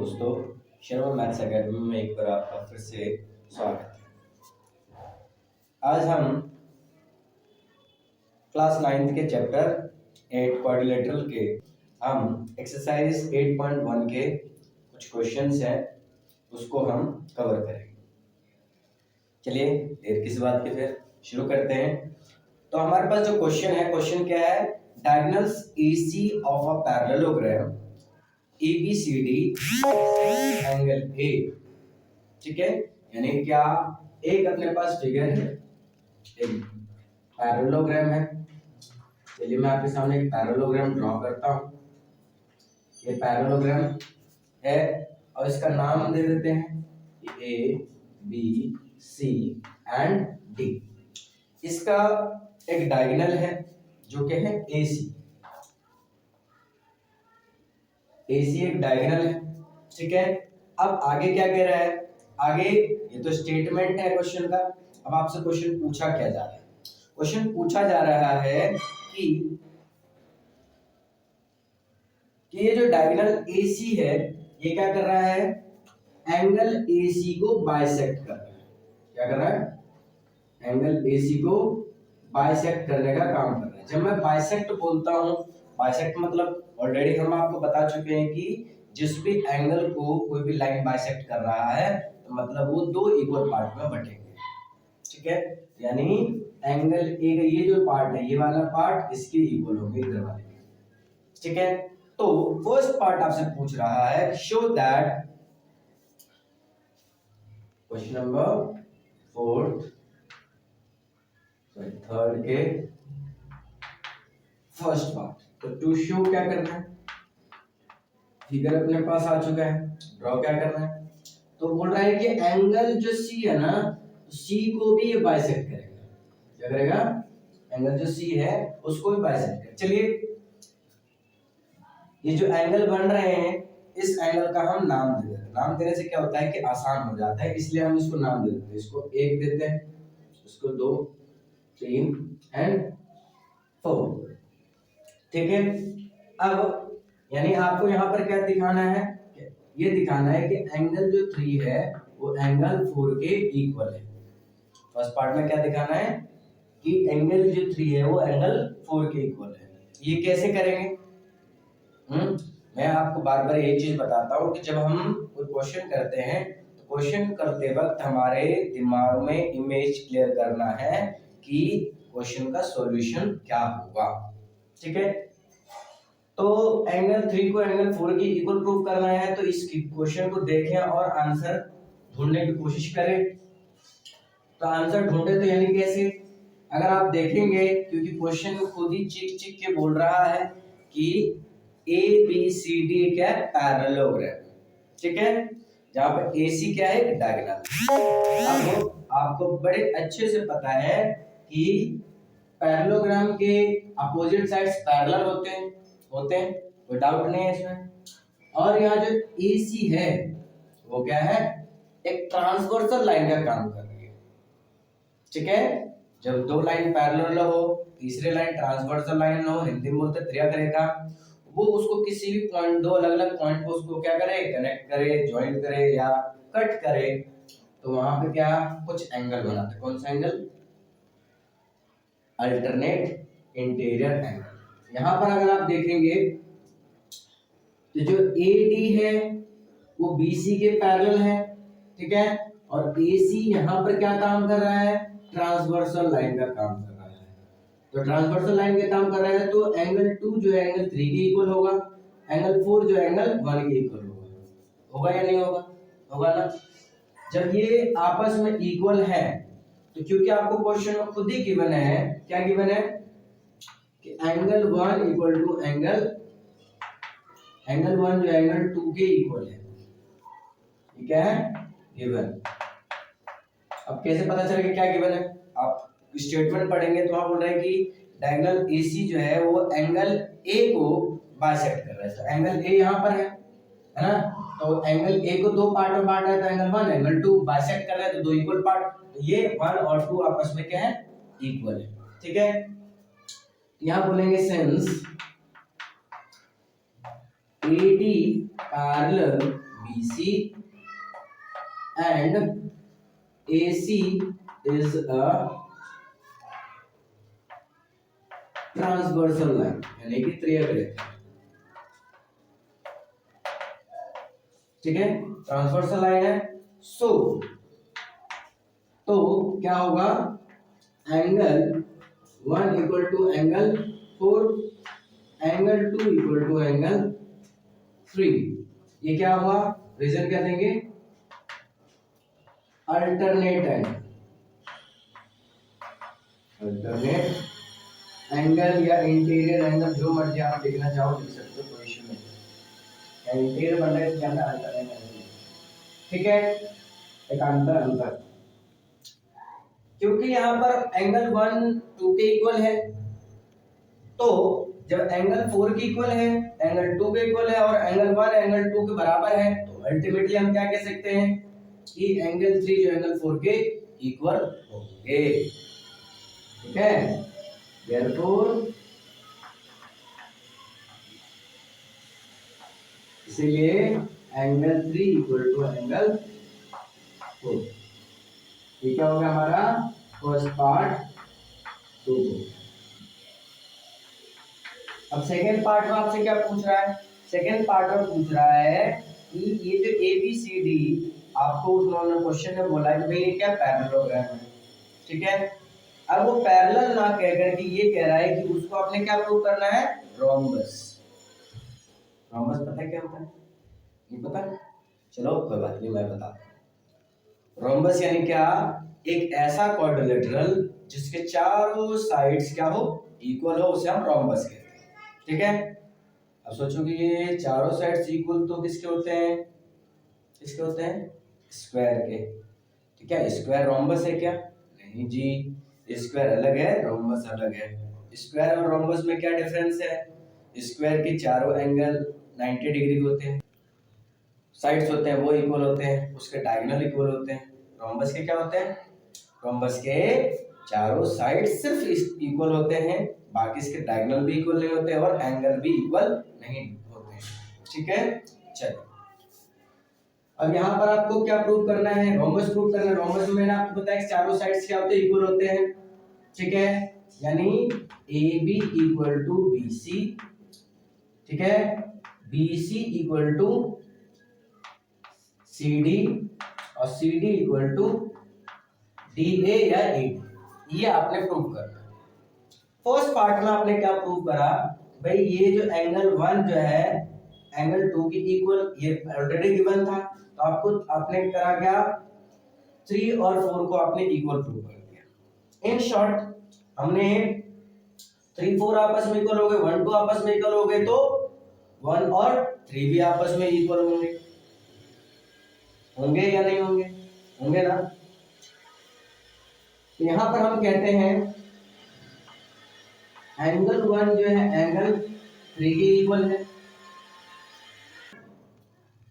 दोस्तों, Sharma maths academy में एक बार आपका फिर से स्वागत है। आज हम क्लास 9th के चैप्टर 8 क्वाड्रिलेटरल के हम एक्सरसाइज 8.1 के कुछ क्वेश्चंस हैं उसको हम कवर करेंगे। चलिए देर किस बात के फिर शुरू करते हैं। तो हमारे पास जो क्वेश्चन है, क्वेश्चन क्या है? Diagonals AC of a parallelogram ABCD angle A, ठीक है। यानी क्या एक अपने पास फिगर है, एक पैरेललोग्राम है। चलिए मैं आपके सामने एक पैरेललोग्राम ड्रॉ करता हूं। ये पैरेललोग्राम है और इसका नाम दे देते हैं A B C and D। इसका एक डायगोनल है जो कि है AC एक डायगोनल है, ठीक है। अब आगे क्या कह रहा है? आगे ये तो स्टेटमेंट है क्वेश्चन का। अब आपसे क्वेश्चन पूछा क्या जा रहा है? क्वेश्चन पूछा जा रहा है कि ये जो डायगोनल AC है ये क्या कर रहा है? एंगल AC को बाइसेक्ट कर रहा है। क्या कर रहा है? एंगल AC को बाइसेक्ट करने का काम कर रहा है। जब मैं बाइसेक्ट बोलता हूं, बाइसेक्ट मतलब ऑलरेडी हम आपको बता चुके हैं कि जिस भी एंगल को कोई भी लाइन बाइसेक्ट कर रहा है तो मतलब वो दो इक्वल पार्ट में बटेंगे, ठीक है। यानी एंगल ए का ये जो पार्ट है, ये वाला पार्ट इसके इक्वल होंगे इधर वाले, ठीक है। तो फर्स्ट पार्ट आपसे पूछ रहा है show that, question number 3rd के फर्स्ट पार्ट। तो टू शो क्या करना है? फिगर अपने पास आ चुका है, ड्रॉ क्या करना है? तो बोल रहा है कि एंगल जो C है ना, C को भी ये बाइसेक्ट करेगा। क्या करेगा? एंगल जो C है उसको भी बाइसेक्ट करेगा। चलिए ये जो एंगल बन रहे हैं इस एंगल का हम नाम दे देते हैं। नाम देने से क्या होता है कि आसान हो जाता है, इसलिए हम इसको नाम दे देते हैं। इसको 1 देते हैं, इसको 2, 3 एंड 4, ठीक है। अब यानी आपको यहाँ पर क्या दिखाना है? ये दिखाना है कि एंगल जो 3 है वो एंगल 4 के इक्वल है। फर्स्ट पार्ट में क्या दिखाना है कि एंगल जो 3 है वो एंगल 4 के इक्वल है। ये कैसे करेंगे? मैं आपको बार बार ये चीज बताता हूँ कि जब हम कोई क्वेश्चन करते हैं तो क्वेश्चन करते वक्त हमारे दिमाग में इमेज क्लियर करना है कि क्वेश्चन का सॉल्यूशन क्या होगा, ठीक है। तो एंगल 3 को एंगल 4 की इक्वल प्रूव करना है तो इस क्वेश्चन को देखें और आंसर ढूंढने की कोशिश करें। तो आंसर ढूंढे तो यानी कैसे? अगर आप देखेंगे, क्योंकि क्वेश्चन खुद ही चिक चिक के बोल रहा है कि ABCD क्या है? पैरेललोग्राम, ठीक है। जहां पर AC क्या है? डायगोनल। अब आपको बड़े अच्छे से पता है कि पैरेललोग्राम के अपोजिट साइड्स पैरेलल होते हैं, कोई डाउट नहीं है इसमें। और यहाँ जो AC है वो क्या है? एक ट्रांसवर्सल लाइन का काम कर रही है, ठीक है। जब दो लाइन पैरेलल हो, तीसरी लाइन ट्रांसवर्सल लाइन हो, हिंदी में बोलते त्रियक रेखा, वो उसको किसी भी पॉइंट, दो अलग अलग पॉइंट को उसको क्या करे? कनेक्ट करे, ज्वाइन करे या कट करे। तो वहां पे क्या कुछ एंगल बनाते हैं। कौन सा एंगल? Alternate interior angle. यहां पर अगर आप देखेंगे तो जो AD है वो BC के पैरेलल है, ठीक है। और AC यहां पर क्या काम कर रहा है? ट्रांसवर्सल लाइन का काम कर रहा है। तो ट्रांसवर्सल लाइन का काम कर रहा है तो एंगल 2 जो है एंगल 3 के इक्वल होगा, एंगल 4 जो है एंगल 1 के इक्वल होगा या नहीं होगा? होगा ना। जब ये आपस में इक्वल है तो क्योंकि आपको क्वेश्चन में खुद ही गिवन है, क्या गिवन है कि एंगल 1 इक्वल टू एंगल 1 जो एंगल 2 के इक्वल है। ये क्या है? गिवन। अब कैसे पता चलेगा क्या गिवन है? आप स्टेटमेंट पढ़ेंगे तो आप बोल रहे हैं कि डायगोनल AC जो है वो एंगल A को बाइसेक्ट कर रहा है। तो एंगल A यहाँ पर है ना। तो एंगल A को दो पार्ट में बांटा है तो एंगल 1 एंगल 2 बाइसेक्ट कर रहे हैं तो दो इक्वल पार्ट। तो ये 1 और 2 आपस में क्या है? इक्वल है, ठीक है। यहाँ बोलेंगे since AD parallel BC and AC is a transversal line, यानी कि त्रियक रेखा। ठीक है, ट्रांसवर्सल लाइन है। सो तो क्या होगा, angle 1 equal to angle 4, angle 2 equal to angle 3। ये क्या हुआ, रीजन क्या देंगे, अल्टरनेट एंगल। अल्टरनेट एंगल या इंटीरियर एंगल, जो मर्जी आप लिखना चाहो लिख सकते हो, कोई इशू नहीं। इंटीरियर बन रहा है इसके अंदर अल्टरनेट एंगल। ठीक है, एक अंतर, क्योंकि यहाँ पर एंगल 1 2 के इक्वल है, तो जब एंगल 4 के इक्वल है, एंगल 2 के इक्वल है और एंगल 1 एंगल 2 के बराबर है, तो अल्टीमेटली हम क्या कह सकते हैं कि एंगल 3 जो एंगल 4 के इक्वल होंगे। ठीक है, therefore इसीलिए एंगल 3 इक्वल टू एंगल 4। ये क्या हो गया हमारा फर्स्ट पार्ट 2। अब सेकेंड पार्ट में आपसे क्या पूछ रहा है, सेकेंड पार्ट में पूछ रहा है कि ये जो ABCD आपको उन्होंने क्वेश्चन में बोला कि भाई ये क्या पैरेललोग्राम है। ठीक है, अब वो पैरेलल ना कहकर के ये कह रहा है कि उसको आपने क्या प्रूव करना है, रोम्बस। रोम्बस पता है क्या होता है, ये पता है? चलो कोई बात नहीं, मैं बताता हूं। रोम्बस यानी क्या, एक ऐसा क्वाड्रिलेटरल जिसके चारों साइड्स क्या हो, इक्वल हो, उसे हम रोम्बस कहते हैं। ठीक है, अब सोचो कि ये चारों साइड्स इक्वल तो किसके होते हैं, किसके होते हैं, स्क्वायर के। ठीक है, स्क्वायर रोम्बस है क्या, नहीं जी, स्क्वायर अलग है, रोम्बस अलग है। स्क्वायर और रोम्बस में क्या डिफरेंस है, स्क्वायर के चारों एंगल 90 डिग्री होते हैं, साइड्स होते हैं वो इक्वल होते हैं, उसके डायगोनल इक्वल होते हैं। रोम्बस के क्या होते हैं, रोम्बस के चारों साइड सिर्फ इक्वल होते हैं, बाकी इसके डायगोनल भी इक्वल नहीं होते और एंगल भी इक्वल नहीं होते। ठीक है, चलिए अब यहाँ पर आपको क्या प्रूव करना है, रोम्बस प्रूव करना है। रोम्बस में मैंने आपको बताया कि चारों साइड्स क्या होते हैं, इक्वल होते हैं। ठीक है, यानी AB इक्वल टू BC, ठीक है, BC इक्वल टू CD और CD इक्वल टू DA या AD, ये आपने प्रूव करना है। फर्स्ट पार्ट में आपने क्या प्रूव करा, भाई ये जो एंगल 1 जो है एंगल 2 के इक्वल, ये ऑलरेडी गिवन था, तो आपने करा क्या, 3 और 4 को आपने इक्वल प्रूव कर दिया। इन शॉर्ट हमने 3 4 आपस में इक्वल हो गए, 1 2 आपस में इक्वल हो गए, तो 1 और 3 भी आपस में इक्वल होंगे, होंगे या नहीं होंगे, होंगे ना। तो यहां पर हम कहते हैं एंगल 1 जो है एंगल 3 के इक्वल है।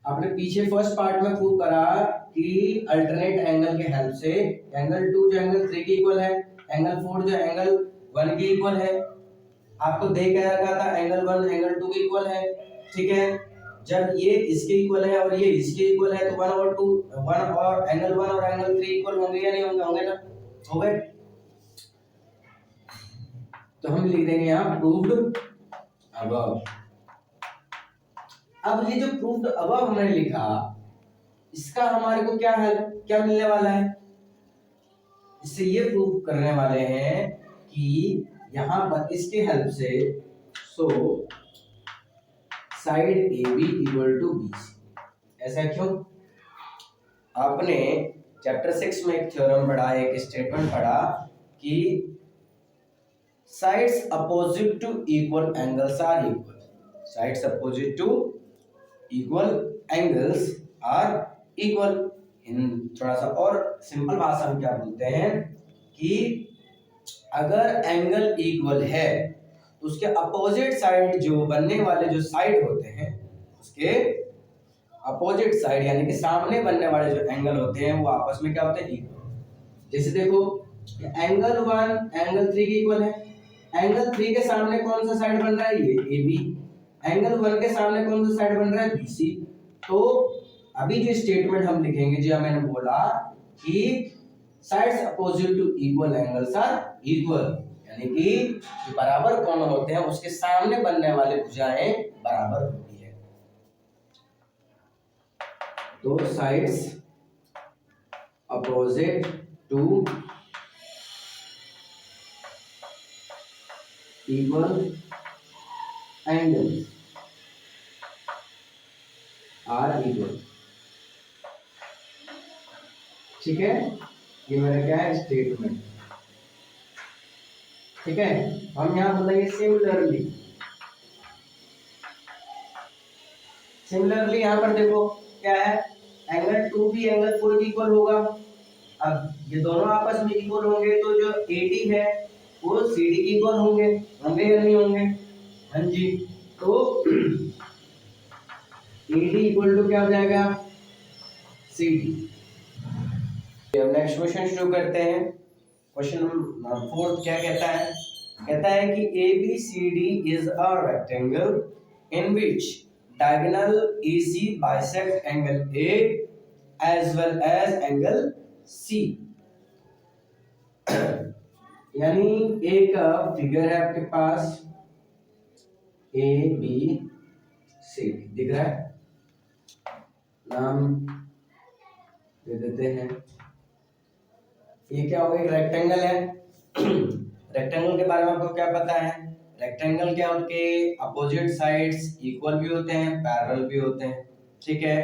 आपने पीछे फर्स्ट पार्ट में प्रूव करा कि अल्टरनेट एंगल के हेल्प से एंगल 2 जो एंगल 3 के इक्वल है, एंगल 4 जो एंगल 1 के इक्वल है। आपको दे के रखा था एंगल 1 एंगल 2 के इक्वल है। ठीक है, जब ये इसके इक्वल है और ये इसके इक्वल है, तो 1 और 2 1 और एंगल 1 और एंगल 3 इक्वल होंगे या नहीं होंगे, होंगे ना, हो गए। तो हम लिख देंगे यहाँ प्रूव्ड अबव। अब ये जो प्रूव्ड अबव हमने लिखा, इसका हमारे को क्या मिलने वाला है, इससे ये प्रूव करने वाले हैं कि यहां पर इसके हेल्प से so side AB equal to BC। ऐसा क्यों, आपने चैप्टर 6 में एक थ्योरम पढ़ा, एक स्टेटमेंट पढ़ा कि sides opposite to equal angles are equal, sides opposite to equal angles are equal. इन थोड़ा सा और सिंपल भाषा में क्या बोलते हैं कि अगर एंगल इक्वल है तो उसके अपोजिट साइड जो बनने वाले जो साइड होते हैं, उसके अपोजिट साइड यानी कि सामने बनने वाले जो एंगल होते हैं वो आपस में क्या होते हैं, इक्वल। जैसे देखो एंगल 1 एंगल 3 के इक्वल है, एंगल 3 के सामने कौन सा साइड बन रहा है, ये AB। एंगल 1 के सामने कौन सा साइड बन रहा है, BC। तो अभी जो स्टेटमेंट हम लिखेंगे, जो मैंने बोला कि sides opposite to equal angles are equal, यानी कि जो बराबर कोण होते हैं उसके सामने बनने वाले भुजाएं बराबर होती है। तो sides opposite to equal angles are equal. ठीक है, ये मेरा क्या है स्टेटमेंट। ठीक है, हम यहां बोलेंगे सिमिलरली। सिमिलरली यहां पर देखो क्या है, एंगल 2 भी एंगल 4 के इक्वल होगा। अब ये दोनों आपस में इक्वल होंगे तो जो AD है वो CD के इक्वल होंगे, होंगे या नहीं होंगे? हाँ जी। तो AD इक्वल टू क्या हो जाएगा? CD। अब नेक्स्ट क्वेश्चन शुरू करते हैं। क्वेश्चन नंबर 4 क्या कहता है? कहता है कि ABCD is a rectangle in which diagonal AC bisect angle A as well as angle C। यानी एक फिगर है आपके पास ABCD दिख रहा है, नाम दे देते हैं। ये क्या होगा? एक रेक्टेंगल है। रेक्टेंगल के बारे में आपको क्या पता है? रेक्टेंगल क्या, उनके अपोजिट साइड्स इक्वल भी होते हैं, पैरेलल भी होते हैं। ठीक है,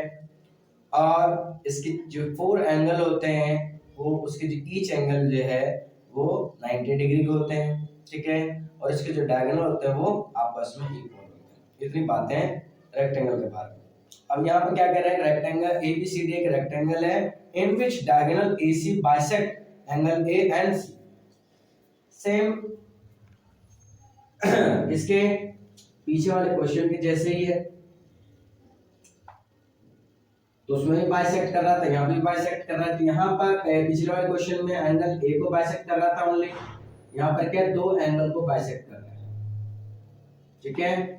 और इसके जो 4 एंगल होते हैं वो उसके जो ईच एंगल जो है वो 90 डिग्री के होते हैं। ठीक है, और इसके जो डायगोनल होते हैं वो आपस में इक्वल होते हैं। इतनी बातें रेक्टेंगल के बारे में। अब यहाँ पे क्या कह रहे हैं? रेक्टेंगल ABCD एक रेक्टेंगल है in which diagonal AC bisect angle A and C। Same इसके पीछे वाले क्वेश्चन के जैसे ही है, तो उसमें भी बाइसेक्ट कर रहा था, यहाँ भी बाइसेक्ट कर रहा था। यहाँ पर पिछले वाले क्वेश्चन में एंगल A को बाइसेक्ट कर रहा था ओनली, यहाँ पर क्या 2 एंगल को बाइसेक्ट कर रहा है। ठीक है,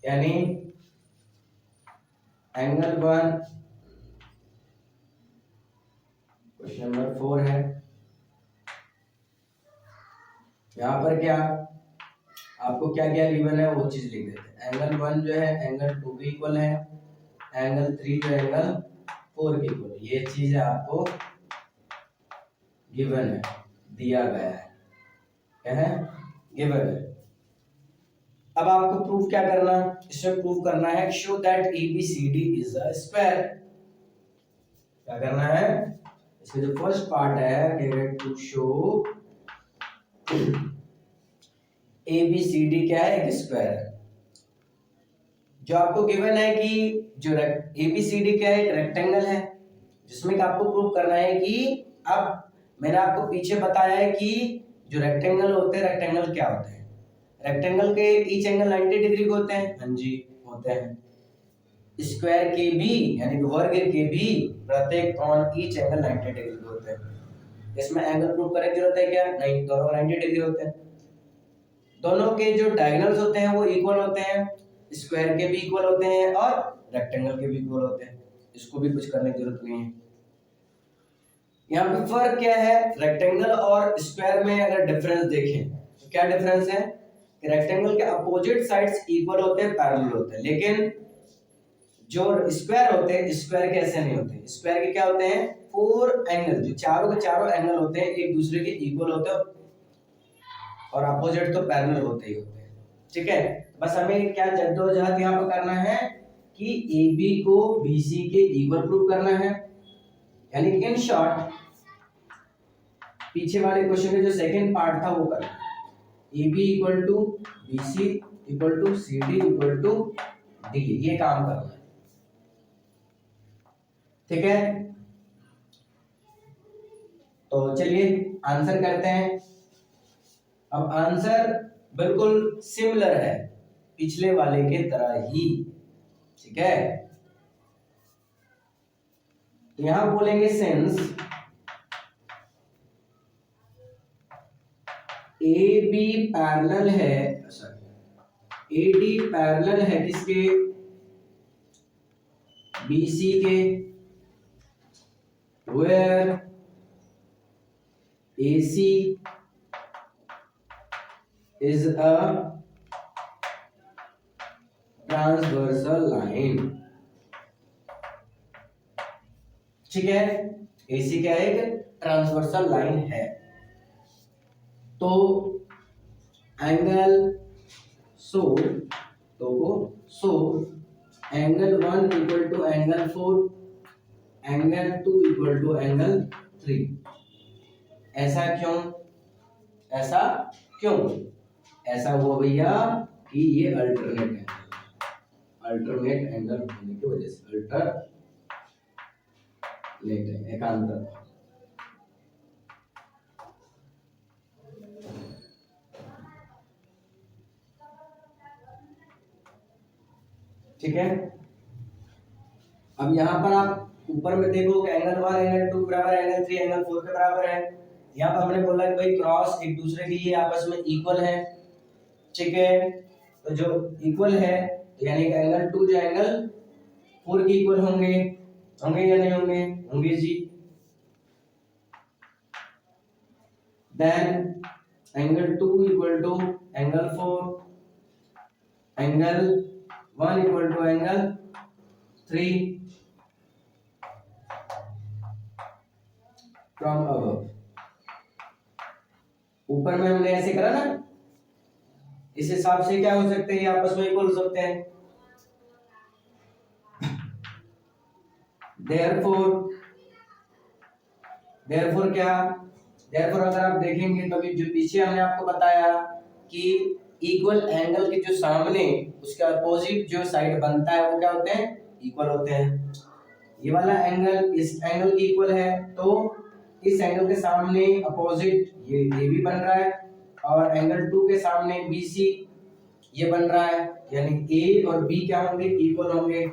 यानी एंगल 1 क्वेश्चन नंबर 4 है। यहाँ पर क्या आपको क्या क्या गिवन है वो चीज लिख देते हैं। एंगल 1 जो है एंगल 2 के इक्वल है, एंगल 3 जो एंगल 4 के इक्वल है। ये चीज है आपको गिवन है, दिया गया है। क्या है? गिवन है। अब आपको प्रूफ क्या करना? इसमें प्रूफ करना है show that ABCD is a square. क्या करना है? इसका जो फर्स्ट पार्ट है टू शो ABCD क्या है? एक स्क्वायर है। जो आपको गिवन है कि जो ABCD क्या है? एक रेक्टेंगल है, जिसमें आपको प्रूफ करना है कि अब मैंने आपको पीछे बताया है कि जो रेक्टेंगल होते हैं, रेक्टेंगल क्या होते हैं? रेक्टेंगल के ईच एंगल 90 डिग्री के होते हैं। हाँ जी, होते हैं। स्क्वायर के भी यानी कि वर्ग के भी प्रत्येक कोण ईच एंगल 90 डिग्री के होते हैं। इसमें एंगल प्रूफ करने की जरूरत है क्या? नहीं, दोनों 90 डिग्री होते हैं। दोनों के जो डायगोनल्स होते हैं वो इक्वल होते हैं, स्क्वायर के भी इक्वल होते हैं और रेक्टेंगल के भी इक्वल होते हैं। इसको भी कुछ करने की जरूरत नहीं है। यहाँ पे फर्क क्या है? रेक्टेंगल और स्क्वायर में अगर डिफरेंस देखें तो क्या डिफरेंस है? रेक्टेंगल के अपोजिट साइड्स इक्वल होते हैं, पैरेलल होते हैं, लेकिन जो स्क्वायर होते हैं, स्क्वायर के ऐसे नहीं होते। स्क्वायर के क्या होते हैं? 4 एंगल, जो चारों के चारों एंगल होते हैं एक दूसरे के इक्वल होते हैं, और अपोजिट तो पैरेलल होते ही होते हैं। ठीक है, बस हमें क्या जद्दोजहद यहाँ पर करना है कि AB को BC के इक्वल प्रूव करना है। यानी इन शॉर्ट पीछे वाले क्वेश्चन का जो सेकंड पार्ट था वो करना है। AB equal to BC equal to CD equal to D, ये काम करना है। ठीक है, तो चलिए आंसर करते हैं। अब आंसर बिल्कुल सिमिलर है पिछले वाले के तरह ही। ठीक है, तो यहां बोलेंगे सिंस ए बी पैरेलल है, सॉरी ए डी पैरेलल है किसके, बी सी के, where A C is a transversal line. ठीक है, एसी क्या है, एक ट्रांसवर्सल लाइन है। तो angle so angle 1 equal to angle 4, angle 2 equal to angle 3। ऐसा क्यों, ऐसा क्यों, ऐसा हुआ भैया कि ये अल्टरनेट एंगल होने की वजह से, अल्टरनेट एकांतर। ठीक है, अब यहाँ पर आप ऊपर में देखो कि एंगल 1 एंगल 2 बराबर एंगल 3 एंगल 4 के बराबर है। यहाँ पर हमने बोला कि भाई क्रॉस एक दूसरे के ये आपस में इक्वल है। ठीक है, तो जो इक्वल है तो यानी कि एंगल 2 जो एंगल 4 के इक्वल होंगे, होंगे या नहीं होंगे, होंगे जी। Then angle 2 equal to angle 4, angle 1 equal to angle 3 from above. ऊपर में हमने ऐसे करा ना, इस हिसाब से क्या हो सकते हैं, ये आपस में इक्वल हो सकते हैं। देयरफॉर क्या, देयरफॉर अगर आप देखेंगे तो अभी जो पीछे हमने आपको बताया कि इक्वल एंगल के जो सामने उसके अपोजिट जो साइड बनता है वो क्या होते हैं, इक्वल होते हैं। ये वाला एंगल इस एंगल की इक्वल है, तो इस एंगल के सामने अपोजिट ये भी बन रहा है, और एंगल 2 के सामने BC ये बन रहा है, यानी A और B क्या होंगे, इक्वल होंगे।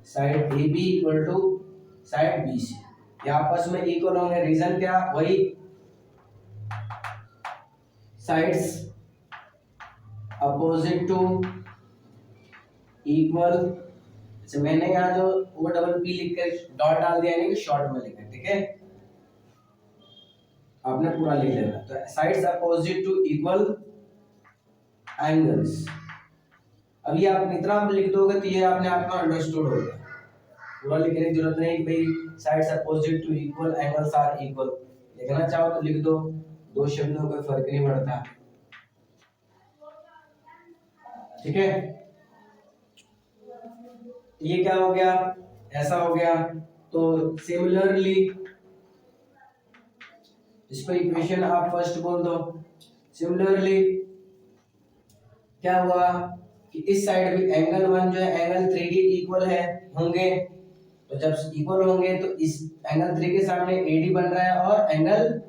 Side AB equal to side BC, ये आपस में इक्वल होंगे। रीजन क्या, वही साइड्स अपोजिट टू इक्वल। अच्छा, मैंने यहाँ जो O डबल P लिख कर डॉट डाल दिया, यानी कि शॉर्ट में लिखा, ठीक है, आपने पूरा लिख लेना। तो sides opposite to equal angles. अब ये आप इतना आप लिख दोगे तो ये आपने आपका अंडरस्टूड हो गया। पूरा लिखने की जरूरत नहीं कि भाई sides opposite to equal angles are equal, लिखना चाहो तो लिख दो, दो शब्दों कोई फर्क नहीं पड़ता। ठीक है, ये क्या हो गया, ऐसा हो गया। तो सिमिलरली इस पर इक्वेशन आप फर्स्ट बोल दो। सिमिलरली क्या हुआ कि इस साइड भी एंगल 1 जो है एंगल 3 के इक्वल है, होंगे। तो जब इक्वल होंगे तो इस एंगल 3 के सामने AD बन रहा है और एंगल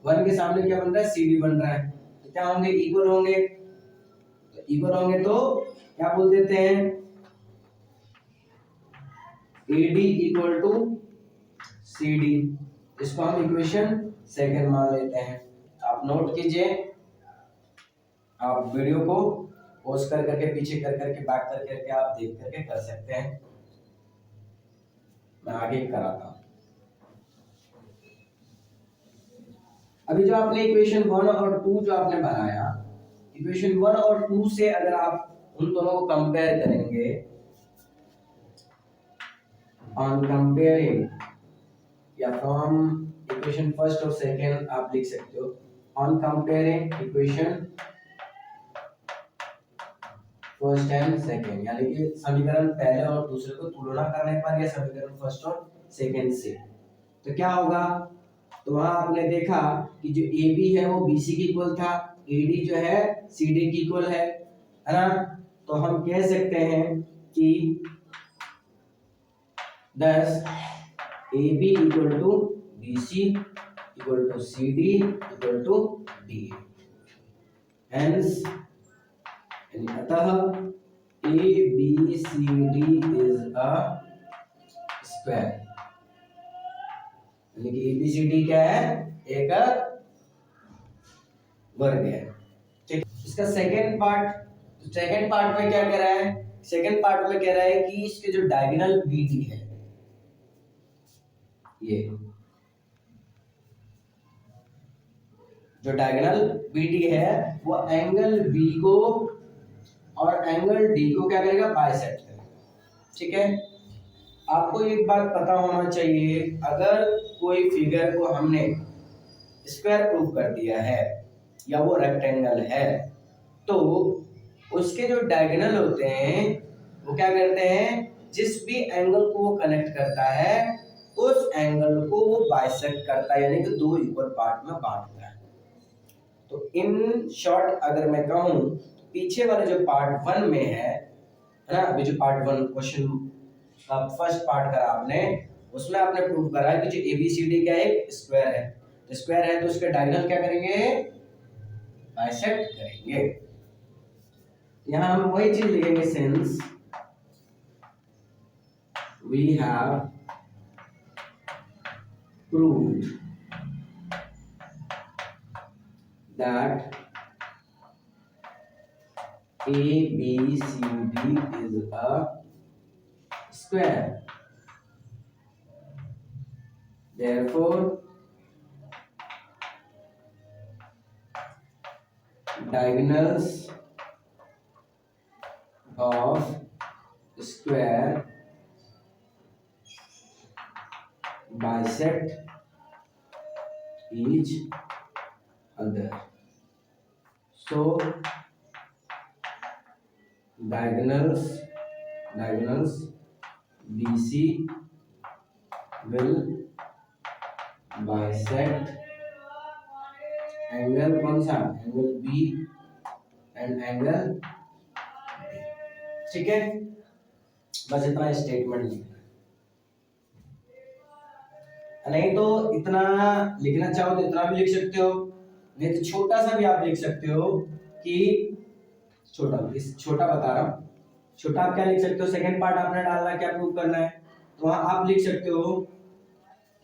1 के सामने क्या बन रहा है, CD बन रहा है। तो क्या होंगे, इक्वल होंगे। तो इक्वल होंगे तो क्या बोल देते हैं, AD इक्वल टू CD। इसको हम इक्वेशन सेकंड मान लेते हैं। आप नोट कीजिए, आप वीडियो को पॉज कर करके, पीछे कर करके, बैक कर करके आप देख करके कर सकते हैं। मैं आगे कराता हूं। अभी जो आपने इक्वेशन 1 और 2 जो आपने बनाया, इक्वेशन 1 और 2 से अगर आप उन दोनों को कंपेयर करेंगे, ऑन कंपेयरिंग, या फ्रॉम इक्वेशन फर्स्ट और सेकंड आप लिख सकते हो, on comparing equation first and second, यानी कि समीकरण पहले और दूसरे को तुलना करने पर, या समीकरण फर्स्ट और सेकंड से, तो क्या होगा। तो वहां आपने देखा कि जो AB है वो BC की इक्वल था, AD जो है CD की इक्वल है ना। तो हम कह सकते हैं कि thus AB equal to BC equal to CD equal to DA। Hence, अतः ABCD इज अ स्क्वायर, यानी कि ABCD क्या है, एक वर्ग है। ठीक, इसका सेकेंड पार्ट में क्या कह रहा है? सेकेंड पार्ट में कह रहा है कि इसके जो डायगोनल बीडी है, ये जो डायगोनल बीडी है वो एंगल बी को और एंगल डी को क्या करेगा? बाइसेक्ट करेगा। ठीक है, आपको एक बात पता होना चाहिए, अगर कोई फिगर को हमने स्क्वायर प्रूव कर दिया है या वो रेक्टेंगल है, तो उसके जो डायगोनल होते हैं वो क्या करते हैं? जिस भी एंगल को वो कनेक्ट करता है उस एंगल को वो बाइसेक्ट करता है, यानी कि दो इक्वल पार्ट में बांटता है। तो इन शॉर्ट अगर मैं कहूं, पीछे वाले जो पार्ट 1 में है ना, अभी जो पार्ट 1 क्वेश्चन का फर्स्ट पार्ट करा आपने, उसमें आपने प्रूव करा कि जो एबीसीडी क्या है? स्क्वायर है। तो स्क्वायर है तो उसके डायगोनल क्या करेंगे? बाइसेक्ट करेंगे। यहां हम वही चीज लिखेंगे, since we have proved that ABCD is a square. Therefore, diagonals of square bisect each other. So, diagonals BC will bisect angle कौन सा? Angle B and angle D। ठीक है, बस इतना स्टेटमेंट लिखना है। नहीं तो इतना लिखना चाहो तो इतना भी लिख सकते हो, नहीं तो छोटा सा भी आप लिख सकते हो कि छोटा बता रहा हूं, छोटा आप क्या लिख सकते हो? सेकंड पार्ट आपने डालना, क्या प्रूव करना है, तो वहां आप लिख सकते हो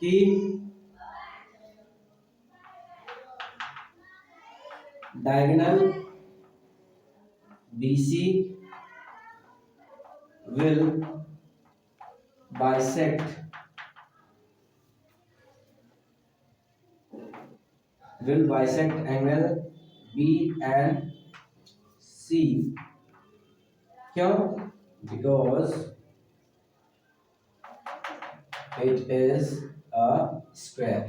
कि diagonal BC will bisect angle B and C। क्यों? Because it is a square।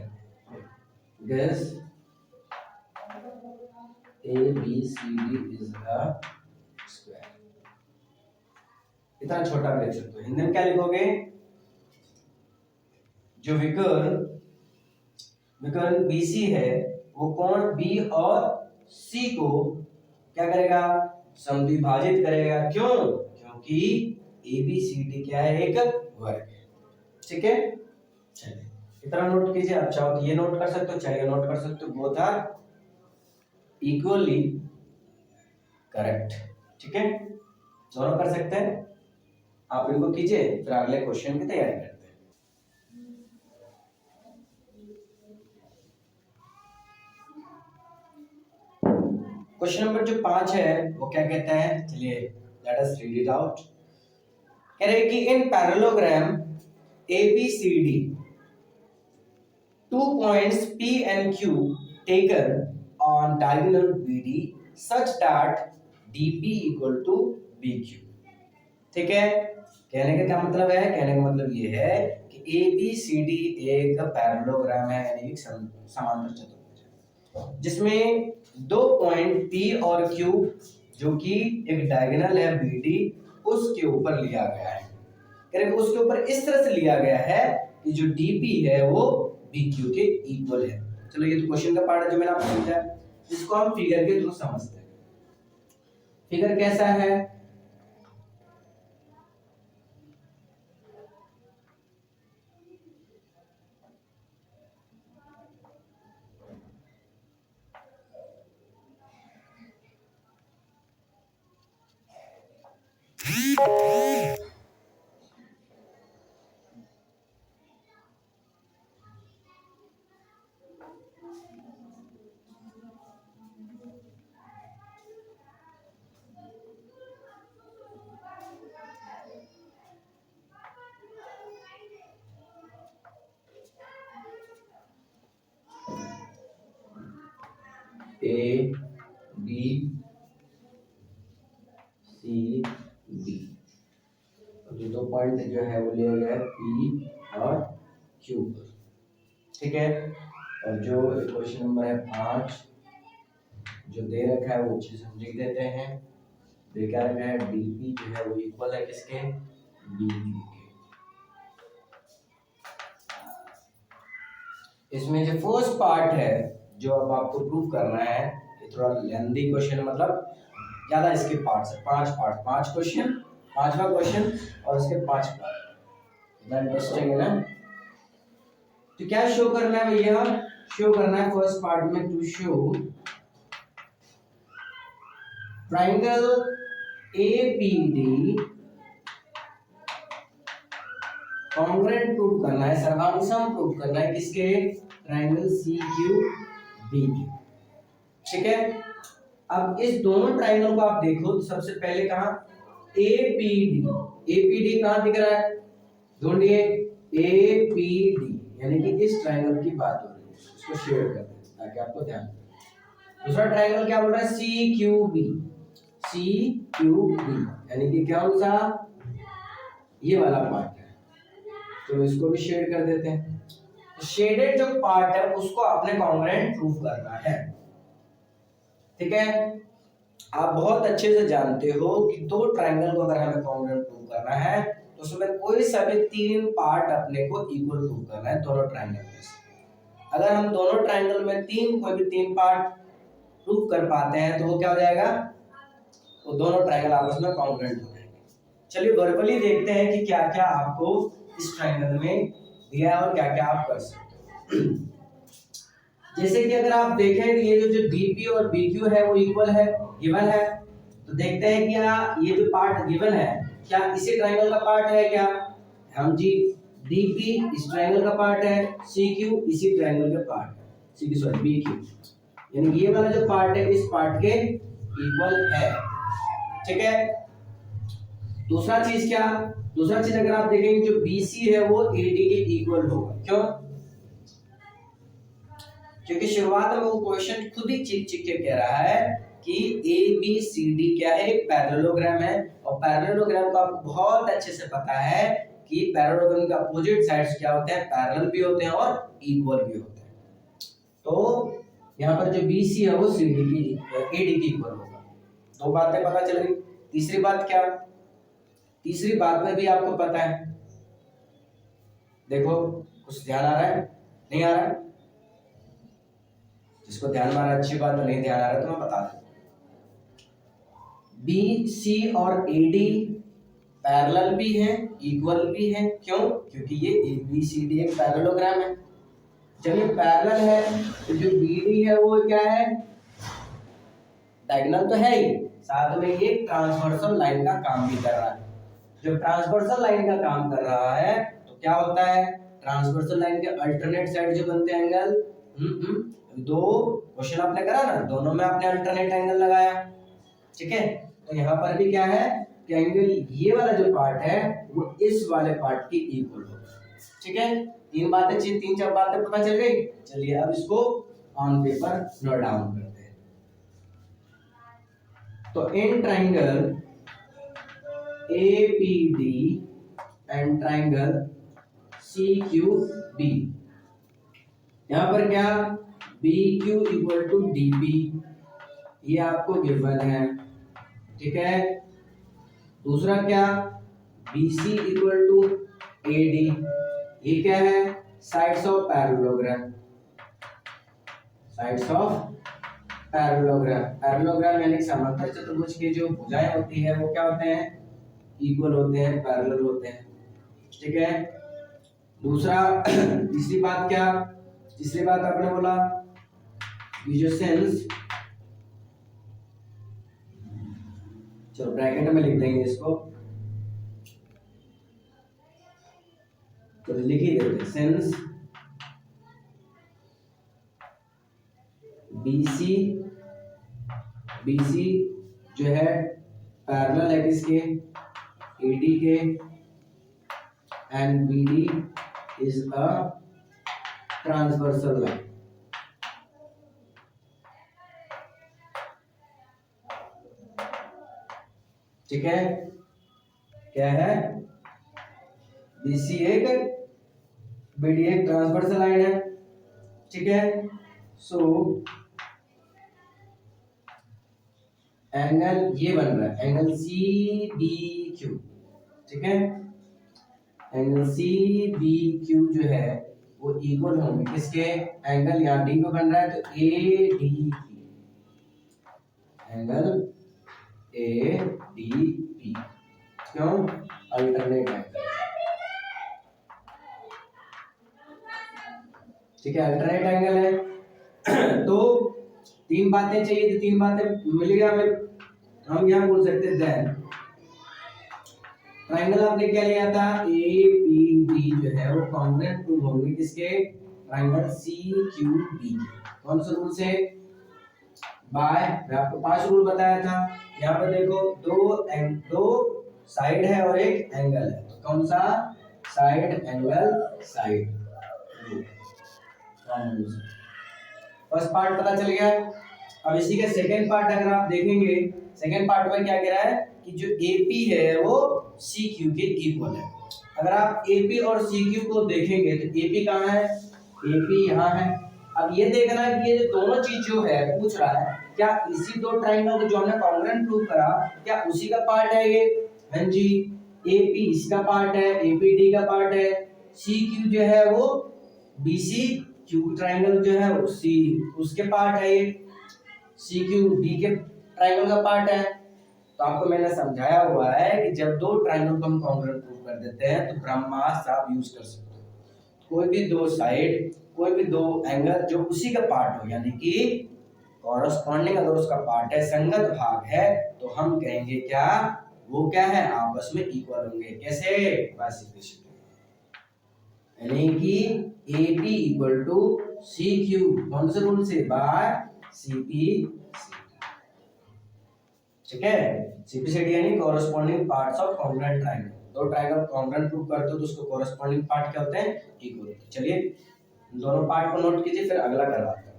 This ABCD is a square। इतना छोटा लिख सकते हो। हिंदी में क्या लिखोगे? जो विकर्ण BC है वो कोण B और C को क्या करेगा? समद्विभाजित करेगा। क्यों? क्योंकि ABCD क्या है? एक वर्ग है। ठीक है, चलिए इतना नोट कीजिए। आप चाहो तो ये नोट कर सकते हो, चाहिए नोट कर सकते हो, बोथ आर इक्वली करेक्ट। ठीक है, दोनों कर सकते हैं। आप इनको कीजिए, फिर अगले क्वेश्चन की तैयारी करते हैं। क्वेश्चन नंबर जो 5 है वो क्या कहता है? चलिए let us read it out. कह रहे कि इन parallelogram ABCD 2 points P and Q taken on diagonal BD such that DP equal to BQ। ठीक है, कहने का क्या मतलब है? कहने का मतलब ये है कि ABCD एक पैरेललोग्राम है, यानी समांतर चतुर्भुज, जिसमें दो पॉइंट P और Q जो कि एक डायगोनल है BD उसके ऊपर लिया गया है। कह रहे उसके ऊपर इस तरह से लिया गया है कि जो DP है वो BQ के इक्वल है। चलो ये तो क्वेश्चन का पार्ट है जो मैंने आपको समझाया, इसको हम फिगर के थ्रू समझते हैं। फिगर कैसा है? A B C B. जो दो पॉइंट जो है वो लिया गया है पी और क्यू पर, ठीक है। और जो क्वेश्चन नंबर है 5 जो दे रखा है वो चीज हम लिख देते हैं। क्या रखा है, डीपी जो है वो इक्वल है किसके, बीक्यू के। इसमें जो फर्स्ट पार्ट है जो अब आपको प्रूव करना है, ये थोड़ा लेंथी क्वेश्चन, मतलब ज्यादा इसके पार्ट्स है, 5 क्वेश्चन, 5वां क्वेश्चन और इसके 5 पार्ट। इतना इंटरेस्टिंग है ना। तो क्या शो करना है भैया, शो करना है फर्स्ट पार्ट में, to show triangle APD congruent prove करना है, सर्वांगसम प्रूव करना है किसके, ट्राइंगल सी क्यू बी के, ठीक है। अब इस दोनों ट्राइंगल को आप देखो तो सबसे पहले कहा एपीडी, एपीडी कहां दिख रहा है, ढूंढिए, एपीडी यानी कि इस ट्राइंगल की बात हो रही है, इसको शेयर कर दें ताकि आपको ध्यान। दूसरा ट्राइंगल क्या बोल रहा है, C Q B, C Q B यानी कि क्या सा, ये वाला पार्ट है, तो इसको भी शेड कर देते हैं। तो शेडेड जो पार्ट है उसको आपने कॉन्ग्रुएंट प्रूव करना है, ठीक है। आप बहुत अच्छे से जानते हो कि दो ट्राइंगल को अगर हमें कॉन्ग्रुएंट प्रूव करना है तो उसमें कोई सा भी 3 पार्ट अपने को इक्वल प्रूव करना है दोनों ट्राइंगल में से। अगर हम दोनों ट्राइंगल में कोई भी 3 पार्ट प्रूव कर पाते हैं तो वो क्या हो जाएगा, वो दोनों ट्राइंगल आपस में कॉन्ग्रुएंट हो जाएंगे। चलिए वर्बली देखते हैं कि क्या क्या आपको इस ट्राइंगल में दिया है और क्या क्या आप कर सकते हो। जैसे कि अगर आप देखें ये जो डीपी और बीक्यू है वो इक्वल है, गिवन है, तो देखते हैं कि ये जो पार्ट गिवन है क्या इसी ट्राइंगल का पार्ट है क्या, हम जी डीपी इस ट्राइंगल का पार्ट है, सीक्यू इसी ट्राइंगल का पार्ट है, सीक्यू सॉरी बीक्यू, यानी ये वाला जो पार्ट है इस पार्ट के इक्वल है, ठीक है। दूसरा चीज क्या, दूसरा चीज अगर आप देखेंगे जो बीसी है वो एडी के इक्वल होगा, क्यों, क्योंकि शुरुआत में वो क्वेश्चन खुद ही चिक के कह रहा है कि ए बी सी डी क्या है, एक पैरेललोग्राम है, और पैरेललोग्राम को आपको बहुत अच्छे से पता है कि पैरेललोग्राम के अपोजिट साइड्स क्या होते हैं, पैरेलल भी होते हैं और इक्वल भी होते हैं। तो यहाँ पर जो बीसी है वो सीडी की एडी की इक्वल होगा। दो बातें पता चल गई। तीसरी बात क्या, तीसरी बात में भी आपको पता है, देखो कुछ ध्यान आ रहा है, नहीं आ रहा है, जिसको ध्यान आ रहा है अच्छी बात है, नहीं ध्यान आ रहा है तो मैं बता दूं। बी सी और एडी पैरेलल भी हैं, इक्वल भी हैं, क्यों, क्योंकि ये ए बी सी डी एक पैरेललोग्राम है। जब ये पैरेलल है तो जो बीडी है वो क्या है, डायगोनल तो है ही, साथ में ये ट्रांसवर्सल लाइन का काम भी कर रहा है। जब ट्रांसवर्सल लाइन का काम कर रहा है तो क्या होता है, ट्रांसवर्सल लाइन के अल्टरनेट साइड जो बनते हैं एंगल, दो क्वेश्चन आपने करा ना, दोनों में आपने अल्टरनेट एंगल लगाया, ठीक है। तो यहाँ पर भी क्या है कि एंगल ये वाला जो पार्ट है वो इस वाले पार्ट की इक्वल होगा, ठीक है। तीन चार बातें पता चल गई। चलिए अब इसको ऑन पेपर नोट डाउन करते हैं। तो in triangle APD and triangle CQB, यहाँ पर क्या BQ इक्वल टू DP, ये आपको गिवन है, ठीक है। दूसरा क्या BC इक्वल टू AD, ये क्या है, sides of parallelogram, sides of parallelogram, parallelogram यानी समांतर चतुर्भुज की जो भुजाएं होती है वो क्या होते हैं, इक्वल होते हैं, पैरेलल होते हैं, ठीक है। दूसरा तीसरी बात क्या, तीसरी बात आपने बोला एडजेसेंस, चलो ब्रैकेट में लिख देंगे इसको, तो लिख ही देते हैं, सेंस BC, BC जो है पैरेलल है किसके, AD के, and BD is a transversal line, ठीक है, क्या है, BC एक, BD एक ट्रांसवर्सल लाइन है, ठीक है। सो एंगल ये बन रहा है एंगल CBQ, ठीक है। एंगल CBQ जो है वो इक्वल होंगे किसके, एंगल यहाँ डी पे बन रहा है तो ADP, एंगल ADP, क्यों, अल्टरनेट एंगल, ठीक है, अल्टरनेट एंगल है। तो तीन बातें चाहिए, तो तीन बातें मिल गया हमें, हम यहाँ बोल सकते हैं ट्राइंगल आपने क्या लिया था, APD जो है वो कॉन्ग्रुएंट टू होंगे किसके, ट्राइंगल CQB, कौन सा रूल से, बाय, मैं आपको 5 रूल बताया था। यहाँ पर देखो दो साइड है और एक एंगल है, तो कौन सा, side angle side, first part पता चल गया। अब इसी के सेकंड पार्ट अगर आप देखेंगे, सेकंड पार्ट में क्या कह रहा है कि जो AP है वो CQ के इक्वल है। अगर आप AP और CQ को देखेंगे तो AP कहाँ है, AP यहाँ है। अब ये देखना है कि ये जो दोनों चीज जो है पूछ रहा है क्या इसी दो ट्राइंगल को जो हमने कॉन्ग्रुएंट प्रूव करा क्या उसी का पार्ट है ये, हाँ जी, AP इसका पार्ट है, APD का पार्ट है, CQ जो है वो BC क्यू ट्राइंगल जो है उसी उसके पार्ट है, ये CQD के ट्राइंगल का पार्ट है। तो आपको मैंने समझाया हुआ है कि जब दो ट्राइंगल को हम कॉन्ग्रुएंट प्रूव कर देते हैं तो ब्रह्मास्त्र आप यूज कर सकते हो, कोई भी दो साइड, कोई भी दो एंगल जो उसी का पार्ट हो, यानी कि कॉरस्पॉन्डिंग अगर उसका पार्ट है, संगत भाग है, तो हम कहेंगे क्या, वो क्या है, आपस में इक्वल होंगे। कैसे, बाइसेक्शन, यानी कि AP इक्वल टू CQ, कौन से रूल से, बाय CP, ठीक है। CPCD यानी corresponding parts of congruent triangle, दो ट्रायंगल कॉन्ग्रुएंट प्रूव करते हो तो उसको कॉरस्पॉन्डिंग पार्ट क्या होते हैं, इक्वल। चलिए दोनों पार्ट को नोट कीजिए, फिर अगला करवाते हैं।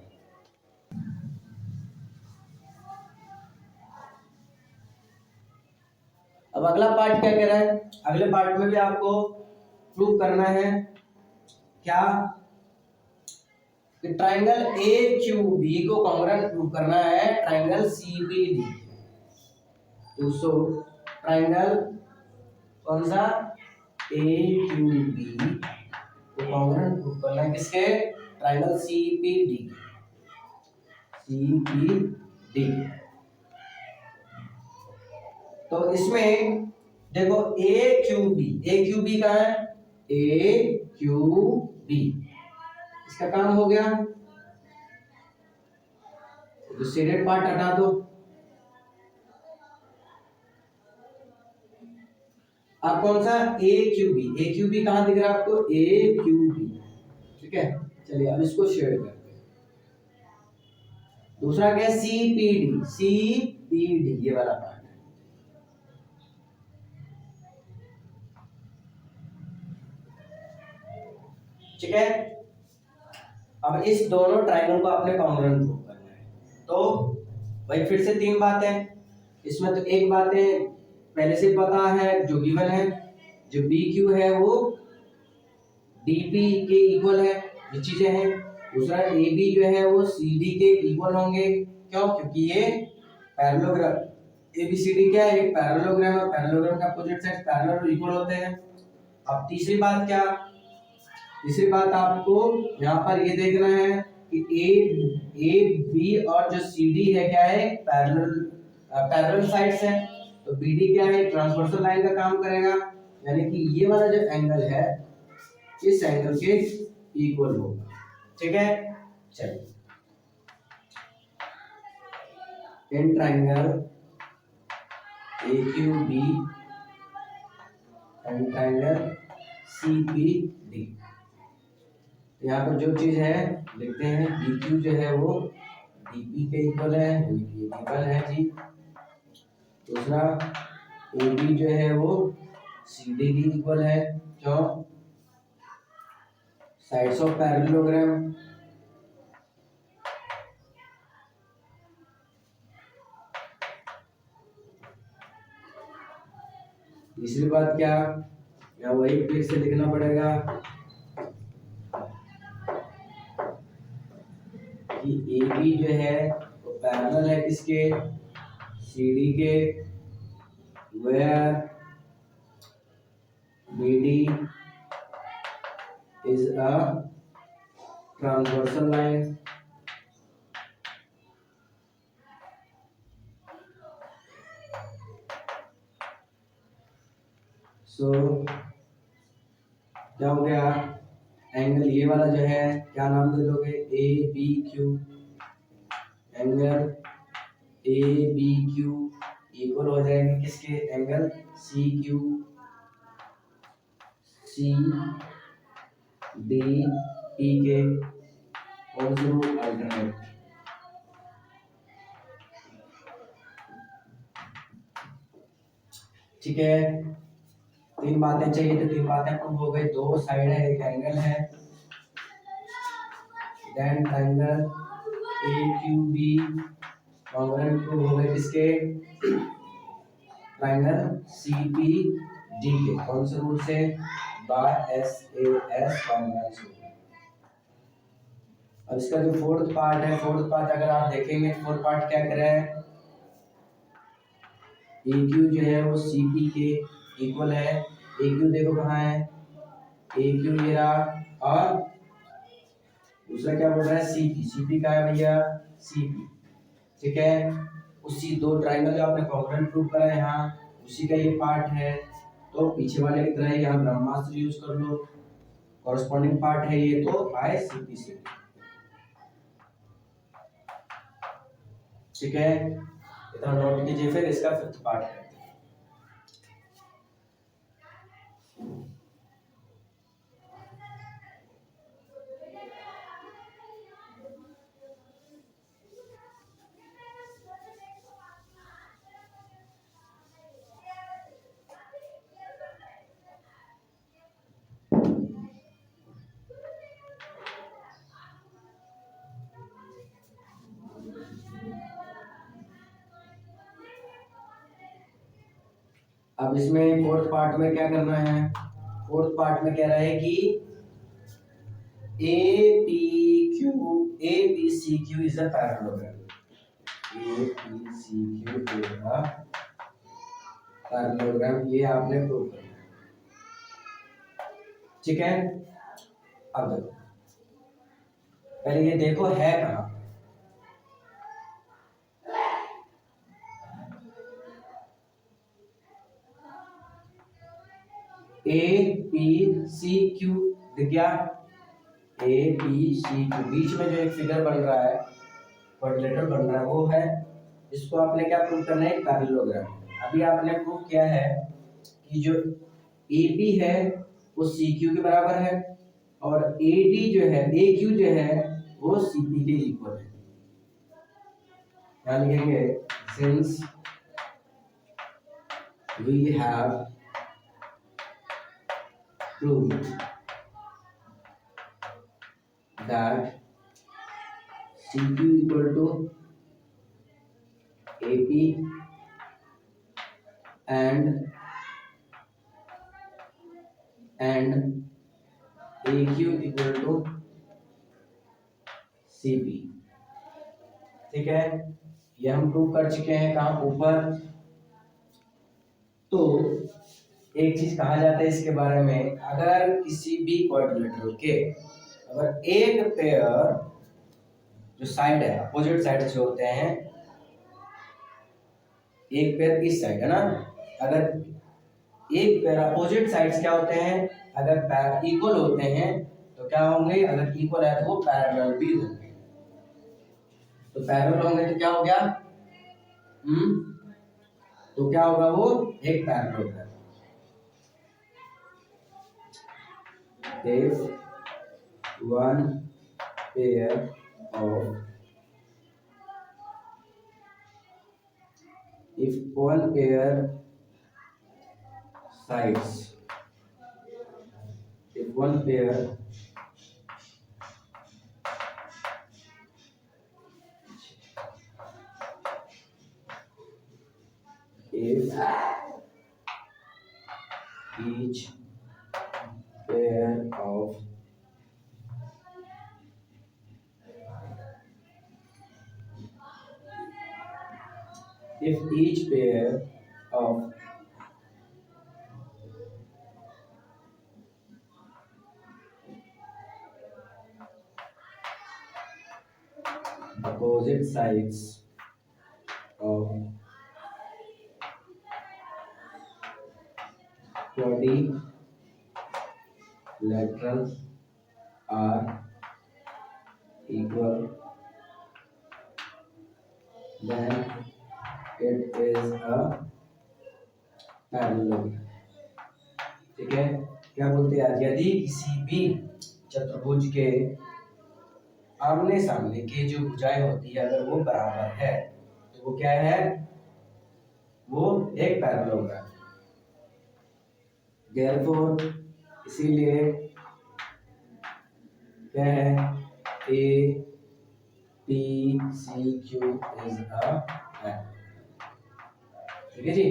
अब अगला पार्ट क्या कह रहा है, अगले पार्ट में भी आपको प्रूव करना है क्या, कि ट्रायंगल AQB को कॉन्ग्रुएंट प्रूव करना है ट्रायंगल CBD। तो ट्रायंगल कौन सा, AQB को कॉन्ग्रुएंट प्रूव करना है किसके, ट्रायंगल CPD, CPD। तो इसमें देखो AQB कहाँ है, AQB, इसका काम हो गया, तो शेडेड पार्ट हटा दो। अब कौन सा, AQB कहाँ दिख रहा है आपको, AQB, ठीक है। चलिए अब इसको शेड करते हैं। दूसरा क्या है, CPD, ये वाला पार्ट, ठीक है। अब इस दोनों ट्रायंगल को आपने कॉन्ग्रुएंट प्रूव करना है, तो भाई फिर से तीन बातें, इसमें तो एक बात है पहले से पता है जो गिवन है, जो BQ है वो DP के इक्वल है, ये चीजें हैं। दूसरा AB जो है वो CD के इक्वल होंगे, क्यों, क्योंकि ये पैरेललोग्राम, ABCD क्या है, एक पैरेललोग्राम है, पैरेललोग्राम के अपोजिट साइड पैरेलल और इक्वल होते हैं। अब तीसरी बात क्या, तीसरी बात आपको यहाँ पर ये देखना है कि A B और जो CD है क्या है, पैरेलल साइड्स है, तो BD क्या है, ट्रांसवर्सल लाइन का काम करेगा, यानी कि ये वाला जो एंगल है इस एंगल के इक्वल होगा, ठीक है। चलिए in triangle AQB and triangle CPD, यहाँ पर जो चीज है लिखते हैं, BQ जो है वो DP के इक्वल है, यानी कि इक्वल है जी। दूसरा AB जो है वो CD के इक्वल है, क्यों, साइड्स ऑफ पैरेललोग्राम। तीसरी बात क्या, या वही फिर से लिखना पड़ेगा कि ए बी जो है वो पैरेलल है किसके, सी डी के, where BD is a transversal line. So क्या हो गया, एंगल ये वाला जो है क्या नाम दे दोगे, A B Q, angle A B Q equal हो जाएंगे किसके, angle C Q C D E के, कौन सी रूल, अल्टरनेट। ठीक है, तीन बातें चाहिए तो तीन बातें प्रूव हो गई, दो साइड है एक एंगल है, then triangle A Q B congruent prove हो गए किसके, ट्रायंगल सी पी डी के, कौन से रूल से, by S A S congruence rule. अब इसका जो फोर्थ पार्ट है, फोर्थ पार्ट अगर आप देखेंगे, फोर्थ पार्ट क्या कर रहा है, ए क्यू जो है वो सी पी के इक्वल है, ए क्यू देखो कहाँ है, ए क्यू ये रहा, और दूसरा क्या बोल रहा है, सी पी का है भैया, सी पी। ठीक है, उसी दो ट्रायंगल जो आपने कॉन्ग्रुएंट प्रूव करा है यहाँ, उसी का ये पार्ट है, तो पीछे वाले की तरह यहाँ ब्रह्मास्त्र यूज कर लो, कॉरेस्पॉन्डिंग पार्ट है ये, तो बाय सी पी से। ठीक है, इतना नोट कीजिए, फिर इसका फिफ्थ पार्ट है। अब इसमें फोर्थ पार्ट में क्या करना है, फोर्थ पार्ट में कह रहा है कि A B C Q is a parallelogram, A B C Q is a parallelogram, ये आपने प्रूव करना है। ठीक है, अब देखो, पहले ये देखो है कहाँ, ए बी सी क्यू दिख गया, ए बी सी क्यू, बीच में जो एक फिगर बन रहा है, क्वाड्रिलेटरल बन रहा है, वो है, इसको आपने क्या प्रूव करना है, पैरेललोग्राम। अभी आपने प्रूव किया है कि जो ए बी है वो सी क्यू के बराबर है, और ए डी जो है, ए क्यू जो है वो सी पी के इक्वल है। क्या लिखेंगे, since we have proved that CQ equal to AP and AQ equal to CP। ठीक है, ये हम प्रूव कर चुके हैं कहाँ, ऊपर। तो एक चीज कहा जाता है इसके बारे में, अगर किसी भी क्वाड्रिलेटरल के अगर एक पेयर जो साइड है, अपोजिट साइड जो होते हैं, एक पेयर इस साइड है ना, अगर एक पेयर अपोजिट साइड्स क्या होते हैं, अगर इक्वल होते हैं तो क्या होंगे, अगर इक्वल है तो वो पैरेलल भी होंगे। तो पैरेलल होंगे तो क्या हो गया, तो क्या होगा, वो एक parallelogram. If one pair of if one pair sides if one pair if each pair of if each pair of opposite sides of quadrilateral are equal, then it is a parallelogram. ठीक है, क्या बोलते हैं, यदि किसी भी चतुर्भुज के आमने सामने की जो भुजाएं होती है अगर वो बराबर है तो वो क्या है, वो एक पैरेललोग्राम। देयरफॉर इसीलिए क्या है, A P C Q is a, ठीक है जी।